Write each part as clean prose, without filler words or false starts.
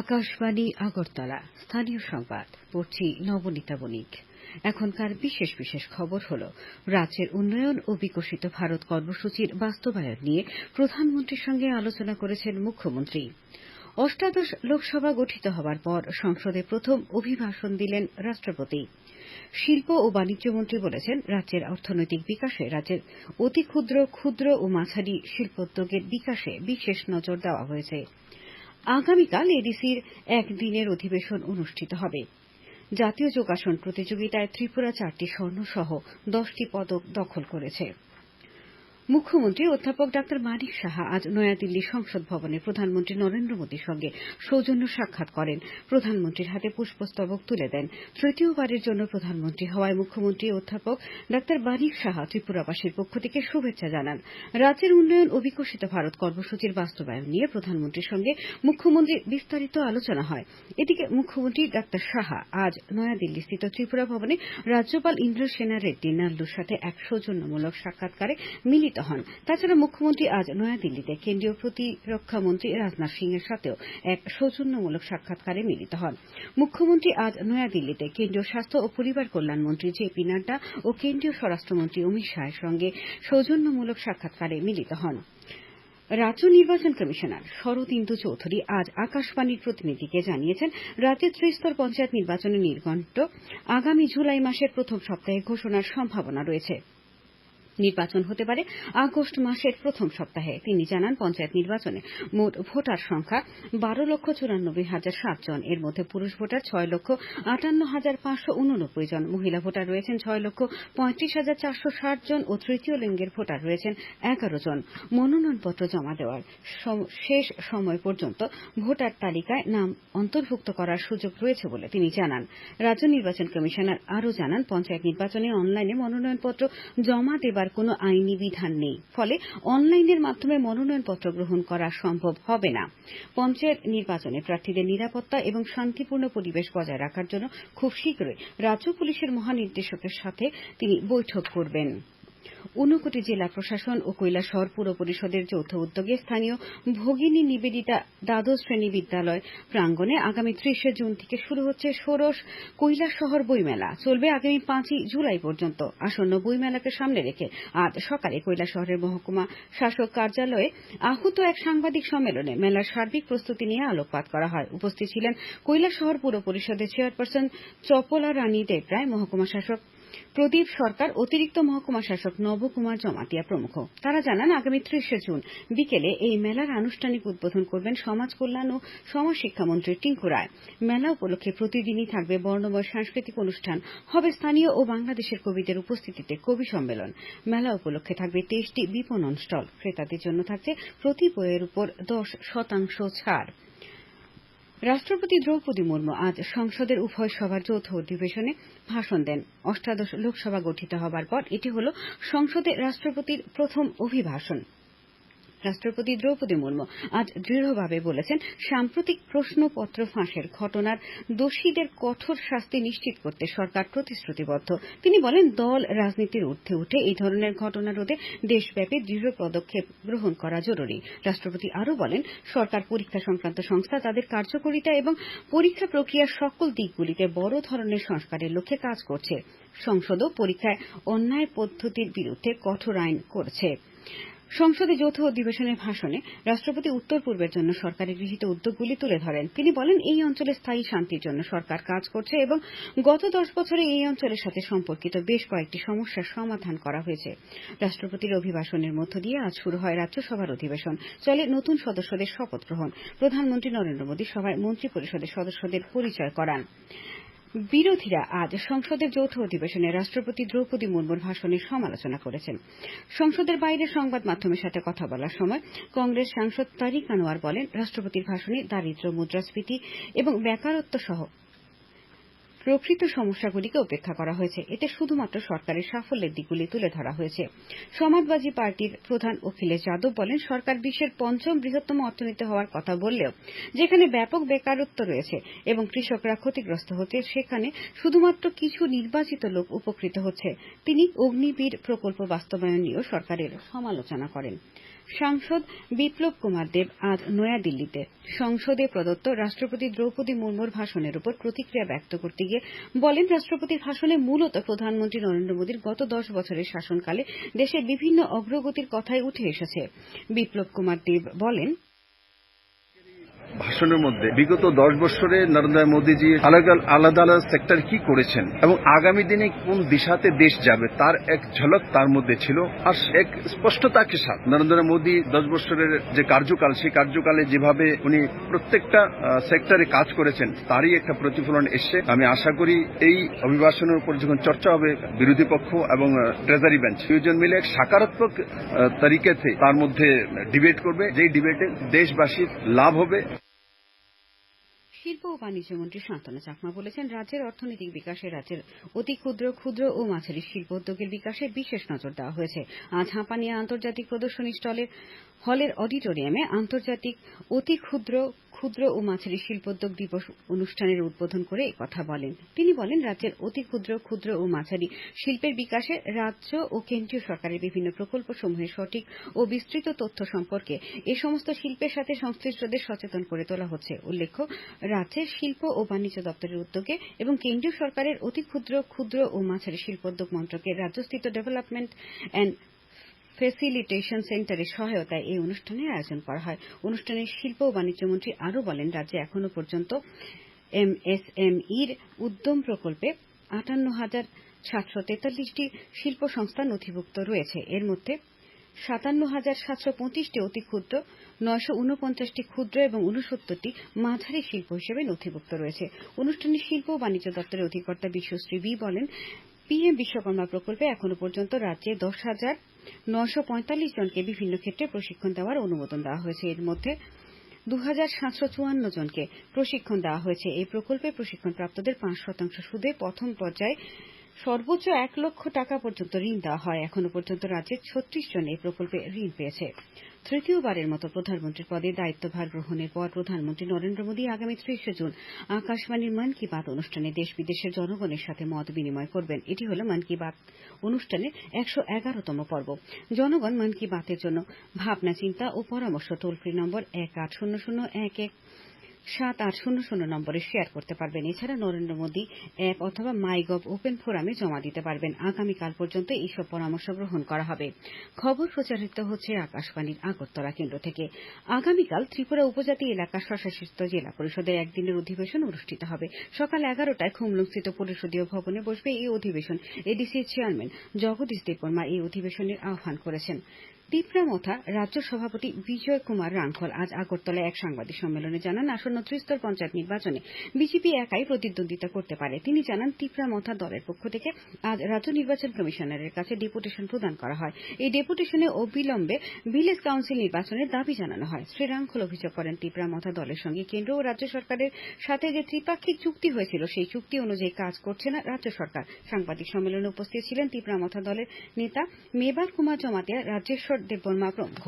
আকাশবাণী আগরতলা স্থানীয় সংবাদ পড়ছি নবনীতা বণিক। এখনকার বিশেষ বিশেষ খবর হল রাজ্যের উন্নয়ন ও বিকশিত ভারত কর্মসূচির বাস্তবায়ন নিয়ে প্রধানমন্ত্রীর সঙ্গে আলোচনা করেছেন মুখ্যমন্ত্রী। অষ্টাদশ লোকসভা গঠিত হওয়ার পর সংসদে প্রথম অভিভাষণ দিলেন রাষ্ট্রপতি। শিল্প ও বাণিজ্য মন্ত্রী বলেছেন, রাজ্যের অর্থনৈতিক বিকাশে রাজ্যের অতি ক্ষুদ্র ক্ষুদ্র ও মাঝারি শিল্পোদ্যোগের বিকাশে বিশেষ নজর দেওয়া হয়েছে। আগামীকাল এডিসির একদিনের অধিবেশন অনুষ্ঠিত হবে। জাতীয় যোগাসন প্রতিযোগিতায় ত্রিপুরা 4টি স্বর্ণ সহ 10টি পদক দখল করেছে। মুখ্যমন্ত্রী অধ্যাপক ডা মানিক সাহা আজ নয়াদিল্লি সংসদ ভবনে প্রধানমন্ত্রী নরেন্দ্র মোদীর সঙ্গে সৌজন্য সাক্ষাৎ করেন। প্রধানমন্ত্রীর হাতে পুষ্পস্তবক তুলে দেন। তৃতীয়বারের জন্য প্রধানমন্ত্রী হওয়ায় মুখ্যমন্ত্রী অধ্যাপক ডা মানিক সাহা ত্রিপুরাবাসীর পক্ষ থেকে শুভেচ্ছা জানান। রাজ্যের উন্নয়ন ও বিকশিত ভারত কর্মসূচির বাস্তবায়ন নিয়ে প্রধানমন্ত্রীর সঙ্গে মুখ্যমন্ত্রীর বিস্তারিত আলোচনা হয়। এদিকে মুখ্যমন্ত্রী ডা সাহা আজ নয়াদিল্লিস্থিত ত্রিপুরা ভবনে রাজ্যপাল ইন্দ্রসেনা রেড্ডি নাল্লুর সাথে এক সৌজন্যমূলক সাক্ষাৎকারে মিলিত হন। তাছাড়া মুখ্যমন্ত্রী আজ নয়াদিল্লিতে কেন্দ্রীয় প্রতিরক্ষা মন্ত্রী রাজনাথ সিং এর সাথেও এক সৌজন্যমূলক সাক্ষাৎকারে মিলিত হন। মুখ্যমন্ত্রী আজ নয়াদিল্লিতে কেন্দ্রীয় স্বাস্থ্য ও পরিবার কল্যাণ মন্ত্রী জেপি নাড্ডা ও কেন্দ্রীয় স্বরাষ্ট্রমন্ত্রী অমিত শাহের সঙ্গে সৌজন্যমূলক সাক্ষাৎকারে মিলিত হন। রাজ্য নির্বাচন কমিশনার শরৎ ইন্দু চৌধুরী আজ আকাশবাণীর প্রতিনিধিকে জানিয়েছেন, রাজ্যের ত্রিস্তর পঞ্চায়েত নির্বাচনের নির্ঘণ্ট আগামী জুলাই মাসের প্রথম সপ্তাহে ঘোষণার সম্ভাবনা রয়েছে। নির্বাচন হতে পারে আগস্ট মাসের প্রথম সপ্তাহে। তিনি জানান, পঞ্চায়েত নির্বাচনে মোট ভোটার সংখ্যা 12,94,007 জন। এর মধ্যে পুরুষ ভোটার 6,58,589 জন, মহিলা ভোটার রয়েছেন 6,35,460 জন ও তৃতীয় লিঙ্গের ভোটার রয়েছেন 11 জন। মনোনয়নপত্র জমা দেওয়ার শেষ সময় পর্যন্ত ভোটার তালিকায় নাম অন্তর্ভুক্ত করার সুযোগ রয়েছে বলে তিনি জানান। রাজ্য নির্বাচন কমিশনার আরও জানান, পঞ্চায়েত নির্বাচনে অনলাইনে মনোনয়নপত্র জমা দেবার কোনো আইনি বিধান নেই, ফলে অনলাইনের মাধ্যমে মনোনয়নপত্র গ্রহণ করা সম্ভব হবে না। পঞ্চায়েত নির্বাচনে প্রার্থীদের নিরাপত্তা এবং শান্তিপূর্ণ পরিবেশ বজায় রাখার জন্য খুব শীঘ্রই রাজ্য পুলিশের মহানির্দেশকের সাথে তিনি বৈঠক করবেন। ঊনকোটি জেলা প্রশাসন ও কৈলাসহর পুর পরিষদের যৌথ উদ্যোগে স্থানীয় ভগিনী নিবেদিতা দ্বাদশ শ্রেণী বিদ্যালয় প্রাঙ্গণে আগামী 30 জুন থেকে শুরু হচ্ছে ষোড়শ কৈলাসহর বইমেলা। চলবে আগামী 5 জুলাই পর্যন্ত। আসন্ন বইমেলাকে সামনে রেখে আজ সকালে কৈলাসহরের মহকুমা শাসক কার্যালয়ে আহুত এক সাংবাদিক সম্মেলনে মেলার সার্বিক প্রস্তুতি নিয়ে আলোকপাত করা হয়। উপস্থিত ছিলেন কৈলাসহর পুর পরিষদের চেয়ারপারসন চপলা রানী দেবরায়, মহকুমা শাসক প্রদীপ সরকার, অতিরিক্ত মহকুমা শাসক নবকুমার জমাতিয়া প্রমুখ। তারা জানান, আগামী 30 জুন বিকেলে এই মেলার আনুষ্ঠানিক উদ্বোধন করবেন সমাজ কল্যাণ ও সমাজ শিক্ষামন্ত্রী টিঙ্কু রায়। মেলা উপলক্ষে প্রতিদিনই থাকবে বর্ণময় সাংস্কৃতিক অনুষ্ঠান, হবে স্থানীয় ও বাংলাদেশের কবিদের উপস্থিতিতে কবি সম্মেলন। মেলা উপলক্ষে থাকবে 23টি বিপণন স্টল। ক্রেতাদের জন্য থাকছে প্রতি বইয়ের উপর 10% ছাড়। রাষ্ট্রপতি দ্রৌপদী মুর্মু আজ সংসদের উভয় সভার যৌথ অধিবেশনে ভাষণ দেন। অষ্টাদশ লোকসভা গঠিত হবার পর এটি হল সংসদে রাষ্ট্রপতির প্রথম অভিভাষণ। রাষ্ট্রপতি দ্রৌপদী মুর্মু আজ দৃঢ়ভাবে বলেছেন, সাম্প্রতিক প্রশ্নপত্র ফাঁসের ঘটনার দোষীদের কঠোর শাস্তি নিশ্চিত করতে সরকার প্রতিশ্রুতিবদ্ধ। তিনি বলেন, দল রাজনীতির ঊর্ধ্বে উঠে এই ধরনের ঘটনা রোধে দেশব্যাপী দৃঢ় পদক্ষেপ গ্রহণ করা জরুরি। রাষ্ট্রপতি আরও বলেন, সরকার পরীক্ষা সংক্রান্ত সংস্থা তাদের কার্যকারিতা এবং পরীক্ষা প্রক্রিয়ার সকল দিকগুলিতে বড় ধরনের সংস্কারের লক্ষ্যে কাজ করছে। সংসদও পরীক্ষায় অন্যায় পদ্ধতির বিরুদ্ধে কঠোর আইন করছে। সংসদে যৌথ অধিবেশনের ভাষণে রাষ্ট্রপতি উত্তর পূর্বের জন্য সরকারের গৃহীত উদ্যোগগুলি তুলে ধরেন। তিনি বলেন, এই অঞ্চলে স্থায়ী শান্তির জন্য সরকার কাজ করছে এবং গত 10 বছরে এই অঞ্চলের সাথে সম্পর্কিত বেশ কয়েকটি সমস্যার সমাধান করা হয়েছে। রাষ্ট্রপতির অভিভাষণের মধ্য দিয়ে আজ শুরু হয় রাজ্যসভার অধিবেশন। চলে নতুন সদস্যদের শপথ গ্রহণ। প্রধানমন্ত্রী নরেন্দ্র মোদী সভায় মন্ত্রী পরিষদের সদস্যদের পরিচয় করান। বিরোধীরা আজ সংসদের যৌথ অধিবেশনে রাষ্ট্রপতি দ্রৌপদী মুর্মুর ভাষণের সমালোচনা করেছেন। সংসদের বাইরে সংবাদ মাধ্যমের সাথে কথা বলার সময় কংগ্রেস সাংসদ তারিক আনোয়ার বলেন, রাষ্ট্রপতির ভাষণে দারিদ্র্য, মুদ্রাস্ফীতি এবং বেকারত্ব সহ প্রকৃত সমস্যাগুলিকে উপেক্ষা করা হয়েছে। এতে শুধুমাত্র সরকারের সাফল্যের দিকগুলি তুলে ধরা হয়েছে। সমাজবাদী পার্টির প্রধান অখিলেশ যাদব বলেন, সরকার বিশ্বের 5ম বৃহত্তম অর্থনীতি হওয়ার কথা বললেও যেখানে ব্যাপক বেকারত্ব রয়েছে এবং কৃষকরা ক্ষতিগ্রস্ত হচ্ছে, সেখানে শুধুমাত্র কিছু নির্বাচিত লোক উপকৃত হচ্ছে। তিনি অগ্নিবীর প্রকল্প বাস্তবায়ন নিয়েও সরকারের সমালোচনা করেন। সাংসদ বিপ্লব কুমার দেব আজ নয়াদিল্লিতে সংসদে প্রদত্ত রাষ্ট্রপতি দ্রৌপদী মুর্মুর ভাষণের উপর প্রতিক্রিয়া ব্যক্ত করতে গিয়ে বলেন, রাষ্ট্রপতির ভাষণে মূলত প্রধানমন্ত্রী নরেন্দ্র মোদীর গত 10 বছরের শাসনকালে দেশের বিভিন্ন অগ্রগতির কথাই উঠে এসেছে। বিপ্লব কুমার দেব বলেন, ভাষণের মধ্যে বিগত 10 বছরে নরেন্দ্র মোদীজি আলাদা আলাদা সেক্টর কি করেছেন এবং আগামী দিনে কোন দিশাতে দেশ যাবে তার এক ঝলক তার মধ্যে ছিল। আর এক স্পষ্টতাকে সাথে নরেন্দ্র মোদী 10 বছরের যে কার্যকাল, সেই কার্যকালে যেভাবে উনি প্রত্যেকটা সেক্টরে কাজ করেছেন তারই একটা প্রতিফলন এসছে। আমি আশা করি এই অভিভাষণের উপর যখন চর্চা হবে বিরোধী পক্ষ এবং ট্রেজারি বেঞ্চ দুজন মিলে এক সকারাত্মক তরিকাতে তার মধ্যে ডিবেট করবে, যেই ডিবেটে দেশবাসীর লাভ হবে। শিল্প ও বাণিজ্য মন্ত্রী শান্তনু চাকমা বলেছেন, রাজ্যের অর্থনৈতিক বিকাশে রাজ্যের অতি ক্ষুদ্র ক্ষুদ্র ও মাঝারি শিল্প উদ্যোগের বিকাশে বিশেষ নজর দেওয়া হয়েছে। আজ হাঁপানিয়া আন্তর্জাতিক প্রদর্শনী হলের অডিটোরিয়ামে আন্তর্জাতিক অতি ক্ষুদ্র ক্ষুদ্র ও মাঝারি শিল্পোদ্যোগ দিবস অনুষ্ঠানের উদ্বোধন করে একথা বলেন। তিনি বলেন, রাজ্যের অতি ক্ষুদ্র ক্ষুদ্র ও মাঝারি শিল্পের বিকাশে রাজ্য ও কেন্দ্রীয় সরকারের বিভিন্ন প্রকল্পসমূহের সঠিক ও বিস্তৃত তথ্য সম্পর্কে এ সমস্ত শিল্পের সাথে সংশ্লিষ্টদের সচেতন করে তোলা হচ্ছে। উল্লেখ্য, রাজ্যের শিল্প ও বাণিজ্য দপ্তরের উদ্যোগে এবং কেন্দ্রীয় সরকারের অতি ক্ষুদ্র ক্ষুদ্র ও মাঝারি শিল্পোদ্যোগ মন্ত্রকের রাজ্যস্থিত ডেভেলপমেন্ট অ্যান্ড ফেসিলিটেশন সেন্টারের সহায়তায় এই অনুষ্ঠানের আয়োজন করা হয়। অনুষ্ঠানে শিল্প ও বাণিজ্য মন্ত্রী আরও বলেন, রাজ্যে এখনো পর্যন্ত এমএসএমইর উদ্যম প্রকল্পে 58,743টি শিল্প সংস্থা নথিভুক্ত রয়েছে। এর মধ্যে 57,725টি অতি ক্ষুদ্র, 949টি ক্ষুদ্র এবং 69টি মাঝারি শিল্প হিসেবে নথিভুক্ত রয়েছে। অনুষ্ঠানে শিল্প ও বাণিজ্য দপ্তরের অধিকর্তা বিশ্বশ্রী বি বলেন, পিএম বিশ্বকর্মা প্রকল্পে এখনো পর্যন্ত রাজ্যে 10,945 জনকে বিভিন্ন ক্ষেত্রে প্রশিক্ষণ দেওয়ার অনুমোদন দেওয়া হয়েছে। এর মধ্যে 2,754 জনকে প্রশিক্ষণ দেওয়া হয়েছে। এই প্রকল্পে প্রশিক্ষণপ্রাপ্তদের 5% সুদে প্রথম পর্যায়ে সর্বোচ্চ 1 লক্ষ টাকা পর্যন্ত ঋণ দেওয়া হয়। এখনো পর্যন্ত রাজ্যে 36 জন এই প্রকল্পে ঋণ পেয়েছে। তৃতীয়বারের মতো প্রধানমন্ত্রীর পদে দায়িত্বভার গ্রহণের পর প্রধানমন্ত্রী নরেন্দ্র মোদী আগামী 30 জুন আকাশবাণীর মন কি বাত অনুষ্ঠানে দেশ বিদেশের জনগণের সাথে মত বিনিময় করবেন। এটি হল মন কি বাত অনুষ্ঠানের 111তম পর্ব। জনগণ মন কি বাতের জন্য ভাবনা, চিন্তা ও পরামর্শ টোল ফ্রি নম্বর 1800117800 নম্বরে শেয়ার করতে পারবেন। এছাড়া নরেন্দ্র মোদী অ্যাপ অথবা মাইগভ ওপেন ফোরামে জমা দিতে পারবেন। আগামীকাল পর্যন্ত এইসব পরামর্শ গ্রহণ করা হবে। খবর প্রচারিত হচ্ছে আকাশবাণীর আগরতলা কেন্দ্র থেকে। আগামীকাল ত্রিপুরা উপজাতি এলাকা স্বশাসিত জেলা পরিষদের একদিনের অধিবেশন অনুষ্ঠিত হবে। সকাল 11টায় খুমলুংস্থিত পরিষদীয় ভবনে বসবে এই অধিবেশন। এডিসির চেয়ারম্যান জগদীশ দেববর্মা এই অধিবেশনের আহ্বান করেছেন। তিপ্রামথা রাজ্য সভাপতি বিজয় কুমার রাঙ্খল আজ আগরতলায় এক সাংবাদিক সম্মেলনে জানান, আসন্ন ত্রিস্তর পঞ্চায়েত নির্বাচনে বিজেপি একাই প্রতিদ্বন্দ্বিতা করতে পারে। তিনি জানান, তিপ্রামথা দলের পক্ষ থেকে আজ রাজ্য নির্বাচন কমিশনারের কাছে ডেপুটেশন প্রদান করা হয়। এই ডেপুটেশনে অবিলম্বে ভিলেজ কাউন্সিল নির্বাচনের দাবি জানানো হয়। শ্রী রাঙ্খল অভিযোগ করেন, তিপ্রামথা দলের সঙ্গে কেন্দ্র ও রাজ্য সরকারের সাথে যে ত্রিপাক্ষিক চুক্তি হয়েছিল সেই চুক্তি অনুযায়ী কাজ করছে না রাজ্য সরকার। সাংবাদিক সম্মেলনে উপস্থিত ছিলেন তিপ্রামথা দলের নেতা মেবার কুমার জমাতিয়া, রাজ্যেশ্বর দেববর্মা প্রমুখ।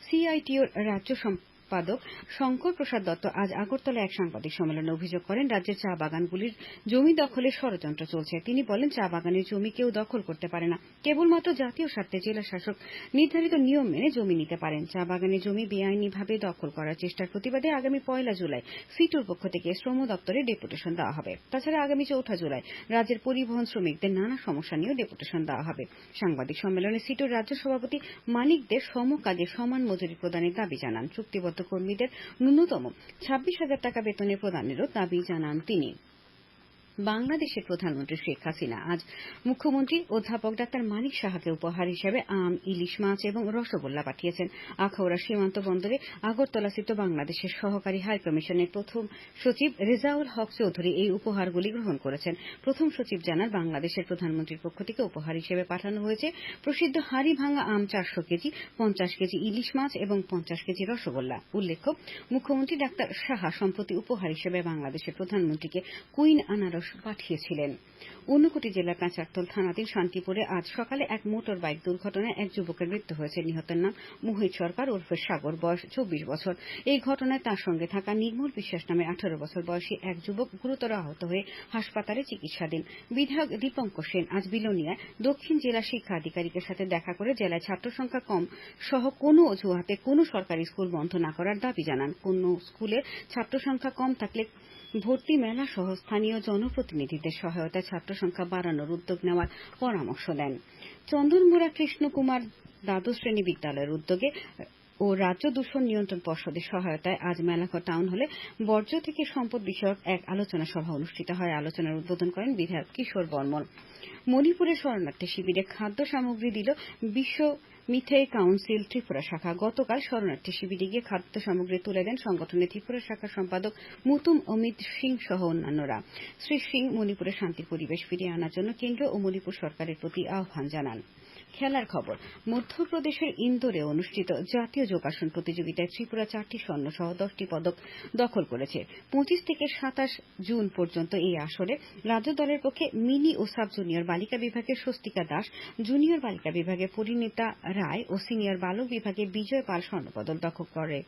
সিআইটিওর রাজ্য সম্পাদক শঙ্কর প্রসাদ দত্ত আজ আগরতলায় এক সাংবাদিক সম্মেলনে অভিযোগ করেন, রাজ্যের চা বাগানগুলির জমি দখলের ষড়যন্ত্র চলছে। তিনি বলেন, চা বাগানের জমি কেউ দখল করতে পারে না, কেবলমাত্র জাতীয় স্বার্থে জেলা শাসক নির্ধারিত নিয়ম মেনে জমি নিতে পারেন। চা বাগানের জমি বেআইনিভাবে দখল করার চেষ্টার প্রতিবাদে আগামী 1 জুলাই সিটুর পক্ষ থেকে শ্রম দপ্তরে ডেপুটেশন দেওয়া হবে। তাছাড়া আগামী 4 জুলাই রাজ্যের পরিবহন শ্রমিকদের নানা সমস্যা নিয়েও ডেপুটেশন দেওয়া হবে। সাংবাদিক সম্মেলনে সিটুর রাজ্য সভাপতি মানিক দে সম কাজে সমান মজুরি প্রদানের দাবি জানান। চুক্তিবদ্ধ কর্মীদের ন্যূনতম 26,000 টাকা বেতনের প্রদানেরও দাবি জানান তিনি। বাংলাদেশের প্রধানমন্ত্রী শেখ হাসিনা আজ মুখ্যমন্ত্রী অধ্যাপক ডাক্তার মানিক সাহাকে উপহার হিসেবে আম, ইলিশ মাছ এবং রসগোল্লা পাঠিয়েছেন। আখাউড়া সীমান্ত বন্দরে আগরতলাস্থিত বাংলাদেশের সহকারী হাই কমিশনের প্রথম সচিব রেজাউল হক চৌধুরী এই উপহারগুলি গ্রহণ করেছেন। প্রথম সচিব জানান, বাংলাদেশের প্রধানমন্ত্রীর পক্ষ থেকে উপহার হিসেবে পাঠানো হয়েছে প্রসিদ্ধ হাড়িভাঙা আম 400 কেজি, 50 কেজি ইলিশ মাছ এবং 50 কেজি রসগোল্লা। উল্লেখ্য, মুখ্যমন্ত্রী ডাক্তার সাহা সম্প্রতি উপহার হিসেবে বাংলাদেশের প্রধানমন্ত্রীকে কুইন আনারস ঢেঁড়স পাঠিয়েছিলেন। ঊনকোটি জেলার কাঁচারতল থানাধীন শান্তিপুরে আজ সকালে এক মোটর বাইক দুর্ঘটনায় এক যুবকের মৃত্যু হয়েছে। নিহতের নাম মোহিত সরকার ওরফে সাগর, বয়স 24 বছর। এই ঘটনায় তার সঙ্গে থাকা নির্মল বিশ্বাস নামে 18 বছর বয়সী এক যুবক গুরুতর আহত হয়ে হাসপাতালে চিকিৎসাধীন। বিধায়ক দীপঙ্কর সেন আজ বিলোনিয়ায় দক্ষিণ জেলা শিক্ষা আধিকারিকের সাথে দেখা করে জেলায় ছাত্র সংখ্যা কম সহ কোনো অজুহাতে কোনো সরকারি স্কুল বন্ধ না করার দাবি জানান। কোনো স্কুলের ছাত্র সংখ্যা কম থাকলে ভর্তি মেলা সহ স্থানীয় জনপ্রতিনিধিদের সহায়তায় ছাত্র সংখ্যা বাড়ানোর উদ্যোগ নেওয়ার পরামর্শ দেন। চন্দনমুড়া কৃষ্ণকুমার দ্বাদশ শ্রেণী বিদ্যালয়ের উদ্যোগে ও রাজ্য দূষণ নিয়ন্ত্রণ পর্ষদের সহায়তায় আজ মেলাঘর টাউন হলে বর্জ্য থেকে সম্পদ বিষয়ক এক আলোচনা সভা অনুষ্ঠিত হয়। আলোচনার উদ্বোধন করেন বিধায়ক কিশোর বর্মন। মণিপুরের শরণার্থী শিবিরে খাদ্য সামগ্রী দিল বিশ্ব মিথেই কাউন্সিল ত্রিপুরা শাখা। গতকাল শরণার্থী শিবিরে গিয়ে খাদ্য সামগ্রী তুলে দেন সংগঠনের ত্রিপুরা শাখার সম্পাদক মুতুম অমিত সিং সহ অন্যান্যরা। শ্রী সিং মণিপুরে শান্তির পরিবেশ ফিরিয়ে আনার জন্য কেন্দ্র ও মণিপুর সরকারের প্রতি আহ্বান জানান। খেলার খবর। মধ্যপ্রদেশের ইন্দোরে অনুষ্ঠিত জাতীয় যোগাসন প্রতিযোগিতায় ত্রিপুরা 4টি স্বর্ণ সহ 10টি পদক দখল করেছে। 25 থেকে 27 জুন পর্যন্ত এই আসরে রাজ্য দলের পক্ষে মিনি ও সাব জুনিয়র বালিকা বিভাগে স্বস্তিকা দাস, জুনিয়র বালিকা বিভাগে পরিণীতা রায় ও সিনিয়র বালক বিভাগে বিজয় পাল স্বর্ণপদক দখল করে।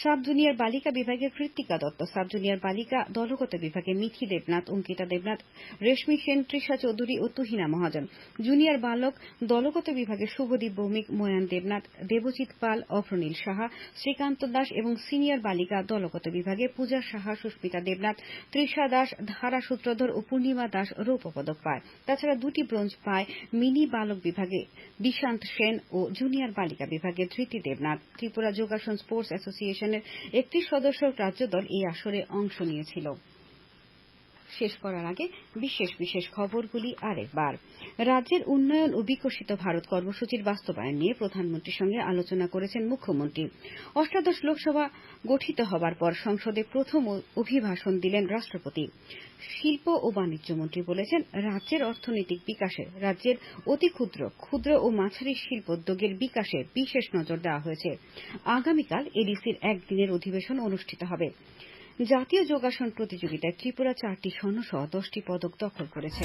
সাব জুনিয়র বালিকা বিভাগে কৃত্তিকা দত্ত, সাব জুনিয়র বালিকা দলগত বিভাগে মিথি দেবনাথ, অঙ্কিতা দেবনাথ, রেশমি সেন, তৃষা চৌধুরী ও তুহিনা মহাজন, জুনিয়র বালক দলগত বিভাগে শুভদীপ ভৌমিক, ময়ান দেবনাথ, দেবজিৎ পাল, অভ্রনীল সাহা, শ্রীকান্ত দাস এবং সিনিয়র বালিকা দলগত বিভাগে পূজা সাহা, সুস্মিতা দেবনাথ, তৃষা দাস, ধারা সূত্রধর ও পূর্ণিমা দাস রৌপ্য পদক পায়। তাছাড়া 2টি ব্রোঞ্জ পায় মিনি বালক বিভাগে দিশান্ত সেন ও জুনিয়র বালিকা বিভাগে ধৃতি দেবনাথ। ত্রিপুরা যোগাসন স্পোর্টস অ্যাসোসিয়েশনের 31 সদস্য রাজ্য দল এই আসরে অংশ নিয়েছিল। শেষ করার আগে বিশেষ খবরগুলি আরেকবার। রাজ্যের উন্নয়ন ও বিকশিত ভারত কর্মসূচির বাস্তবায়ন নিয়ে প্রধানমন্ত্রীর সঙ্গে আলোচনা করেছেন মুখ্যমন্ত্রী। অষ্টাদশ লোকসভা গঠিত হবার পর সংসদে প্রথম অভিভাষণ দিলেন রাষ্ট্রপতি। শিল্প ও বাণিজ্য মন্ত্রী বলেছেন, রাজ্যের অর্থনৈতিক বিকাশে রাজ্যের অতি ক্ষুদ্র ও মাঝারি শিল্পোদ্যোগের বিকাশে বিশেষ নজর দেওয়া হয়েছে। আগামীকাল এডিসির একদিনের অধিবেশন অনুষ্ঠিত হবে। জাতীয় যোগাসন প্রতিযোগিতায় ত্রিপুরা 4টি স্বর্ণ সহ 10টি পদক দখল করেছে।